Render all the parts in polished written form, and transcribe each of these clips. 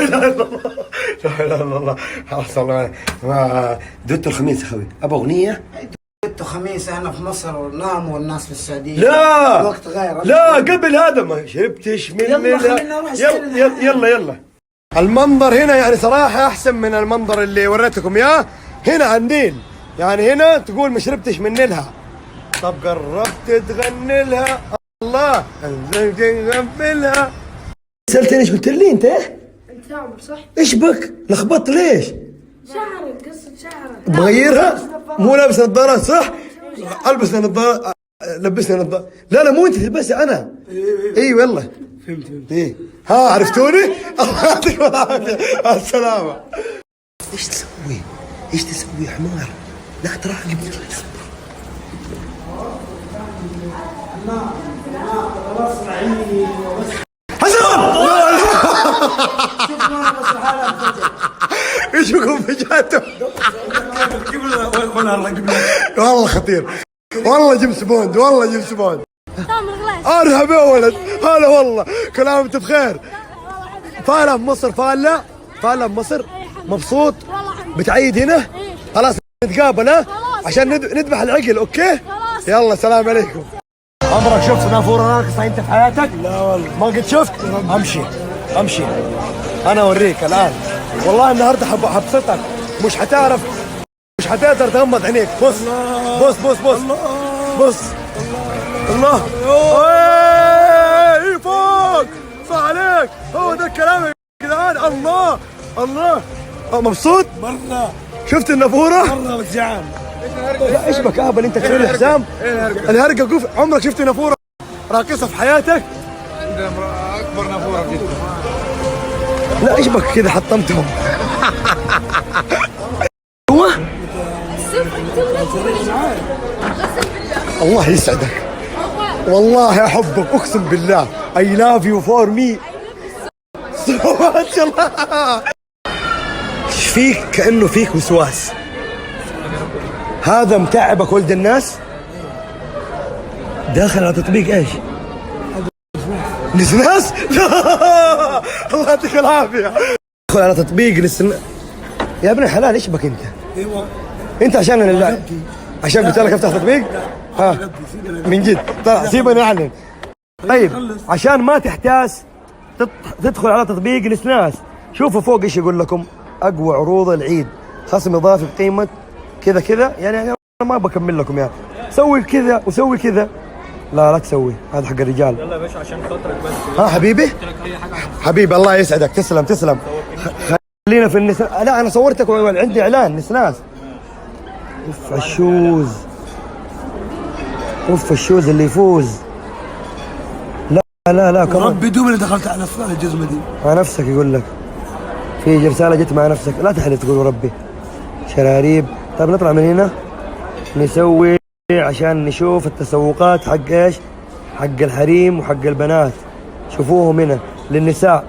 اله الا الله، لا اله الا الله. خلاص والله دوت الخميس يا اخوي، ابغى اغنيه. دوت خميس احنا في مصر ونام والناس في السعوديه. لا الوقت غير. لا قبل هذا ما شربتش من يلا خلينا نروح. يلا المنظر هنا يعني صراحة أحسن من المنظر اللي وريتكم إياه هنا على النيل. يعني هنا تقول ما شربتش من نيلها. طب قربت تغني لها الله تغني. سألتني ايش قلت لي انت؟ انت عمر صح؟ ايش بك؟ لخبطت ليش؟ شعرك قصة شعرك بغيرها؟ مو لابس نظارات صح؟ البس نظارات. لبسني نظارات. لا مو انت تلبسها انا. اي والله. فهمت. ايه ها عرفتوني؟ الله يعطيكم العافية. السلامة. ايش تسوي؟ ايش تسوي يا حمار؟ لا تراقب. ايش بكم فجأته؟ والله خطير، والله جيمس بوند، والله جيمس بوند. ارهب يا ولد، هلا والله، كل عام وانت بخير. فالة في مصر، فالة بمصر، مبسوط؟ بتعيد هنا؟ خلاص نتقابل ها؟ عشان نذبح العقل، اوكي؟ يلا سلام عليكم. عمرك شفت نافورة راقصة انت في حياتك؟ لا والله ما قد شفت؟ امشي انا اوريك الان. والله النهارده حبسطك، مش حتقدر تغمض عينيك. بص الله ايه فوق صح عليك. هو ده الكلام يا جدعان. الله مبسوط مرة. شفت النافورة؟ مرة بس جعان. لا ايش بك اهبل انت تسوي لي حزام؟ الهرقة قوف. عمرك شفت نافورة راقصة في حياتك؟ اكبر نافورة في جدة. لا ايش بك كذا حطمتهم؟ هو الله يسعدك، والله احبك اقسم بالله. I love you for me. ما شاء الله. ايش فيك؟ كأنه فيك وسواس. هذا متعبك ولد الناس؟ داخل على تطبيق ايش؟ نسناس؟ لا الله يعطيك العافية. داخل على تطبيق يا ابن الحلال ايش بك انت؟ انت عشان قلت لك افتح تطبيق؟ ها من جد طلع سيبني اعلن. طيب عشان ما تحتاس تدخل على تطبيق الاسناس. شوفوا فوق ايش يقول لكم: اقوى عروض العيد، خصم اضافي بقيمه كذا. يعني انا ما بكمل لكم يعني. سوي كذا وسوي كذا. لا تسوي، هذا حق الرجال. يلا يا باشا عشان خاطرك بس. ها حبيبي حبيبي الله يسعدك. تسلم. خلينا في النسناس. لا انا صورتك عندي اعلان نسناس. اوف الشوز اللي يفوز. لا كمان ربي دوب اللي دخلت على الجزمه دي مع نفسك. يقول لك في رساله جت مع نفسك، لا تحلف تقول ربي شراريب. طيب نطلع من هنا نسوي عشان نشوف التسوقات حق ايش؟ حق الحريم وحق البنات. شوفوهم هنا للنساء.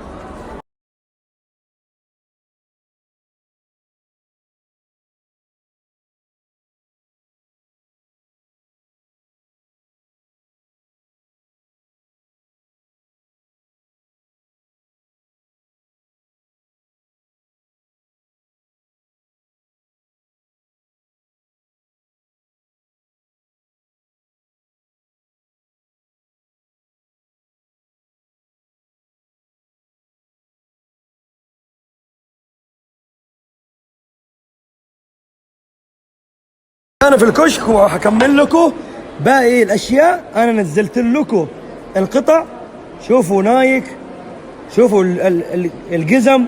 أنا في الكشك وحكمل لكم باقي الأشياء. أنا نزلت لكم القطع. شوفوا نايك، شوفوا الجزم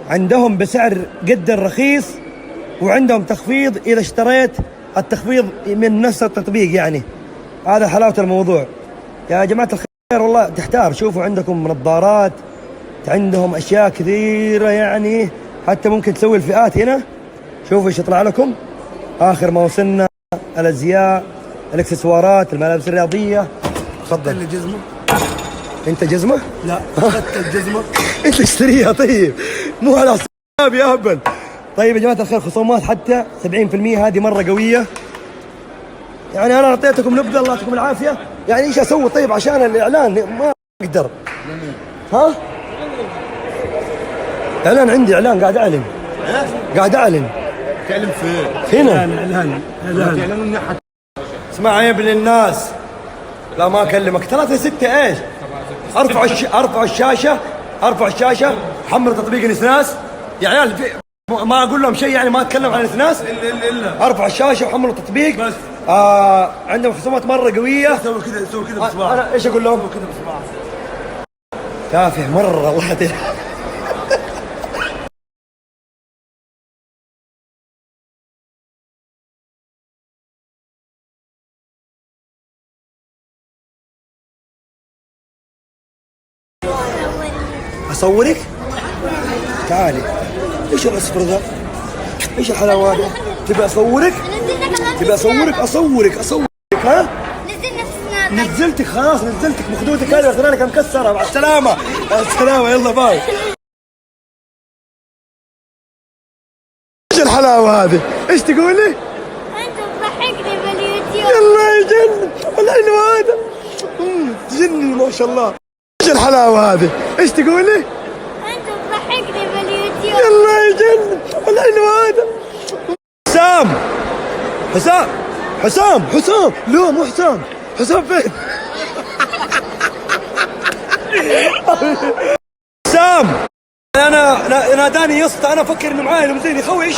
عندهم بسعر جدا رخيص، وعندهم تخفيض إذا اشتريت التخفيض من نفس التطبيق. يعني هذا حلاوة الموضوع يا جماعة الخير. والله تحتار. شوفوا عندكم نظارات، عندهم أشياء كثيرة يعني. حتى ممكن تسوي الفئات هنا. شوفوا ايش يطلع لكم. آخر ما وصلنا الأزياء، الإكسسوارات، الملابس الرياضية. تفضل. اللي جزمة؟ أنت جزمة؟ لا أخذت الجزمة. أنت اشتريها طيب، مو على حسابي يا أهبل. طيب يا جماعة الخير، خصومات حتى 70%. هذه مرة قوية. يعني أنا أعطيتكم نبذة، الله يعطيكم العافية. يعني إيش أسوي طيب عشان الإعلان؟ ما أقدر. ها؟ اعلان عندي، اعلان قاعد اعلن. قاعد اعلن. تكلم فين؟ هنا. اعلان اسمع يا ابن الناس، لا ما اكلمك 3 6 ايش؟ ارفع الشاشه، ارفع الشاشه، حمل تطبيق النسناس يا عيال. ما اقول لهم شيء يعني، ما اتكلم عن النسناس الا ارفع الشاشه وحملوا التطبيق بس. عندهم خصومات مره قويه. سوي كذا بصباعك. انا ايش اقول لهم؟ كذا بصباعك. تافه مره والله. اصورك؟ تعالي. ايش الاصفر ذا؟ ايش الحلاوه هذه؟ تبي اصورك؟ تبي اصورك؟ اصورك ها؟ نزلنا في سناب. نزلتك خلاص، نزلتك مخدودك هذه اغرانك مكسره. مع السلامه. مع السلامه، يلا باي. ايش الحلاوه هذه؟ ايش تقولي؟ انت تضحكني باليوتيوب. يلا يجنن الحلو هذا. تجنن ما شاء الله. ايش الحلاوه هذه؟ ايش تقولي؟ انت تضحكني باليوتيوب. يلا يجنن الحلو هذا. حسام لا مو حسام فين؟ حسام انا ناداني يسطا، انا افكر انه معاي لمزين يخوي ايش.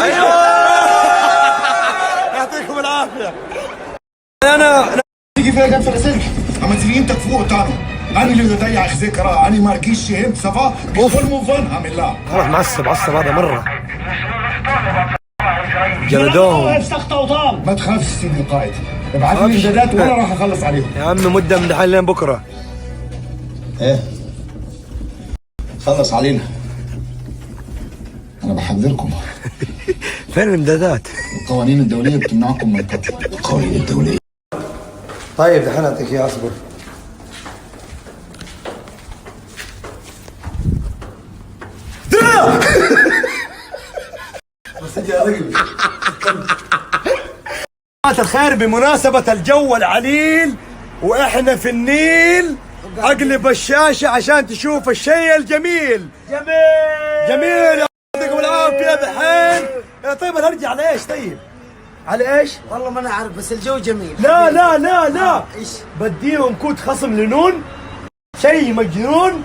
يعطيكم العافيه. انا تيجي فيها قد فرسلك اما ترينتك فوق تانو انا اللي ضيع ذكرى انا ما ركيش فهمت صفا كل مو فن عم الله خلاص معصب هذا مره جلدوهم. ما تخافش سيدي القائد، ابعث لي امدادات وانا راح اخلص عليهم. يا عمي مده من دحين لين بكره. ايه خلص علينا، انا بحذركم. فين الامدادات؟ القوانين الدوليه بتمنعكم من القتل. القوانين الدوليه. طيب دحين اعطيك اياه، اصبر. الخير بمناسبة الجو العليل واحنا في النيل، اقلب الشاشة عشان تشوف الشيء الجميل. جميل يعطيكم العافية دحين. طيب نرجع على ايش؟ طيب على ايش؟ والله ما انا عارف بس الجو جميل. لا ايش؟ بديهم كود خصم لنون، شيء مجنون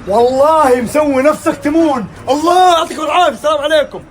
والله، مسوي نفسك تمون. الله يعطيكم العافية، السلام عليكم.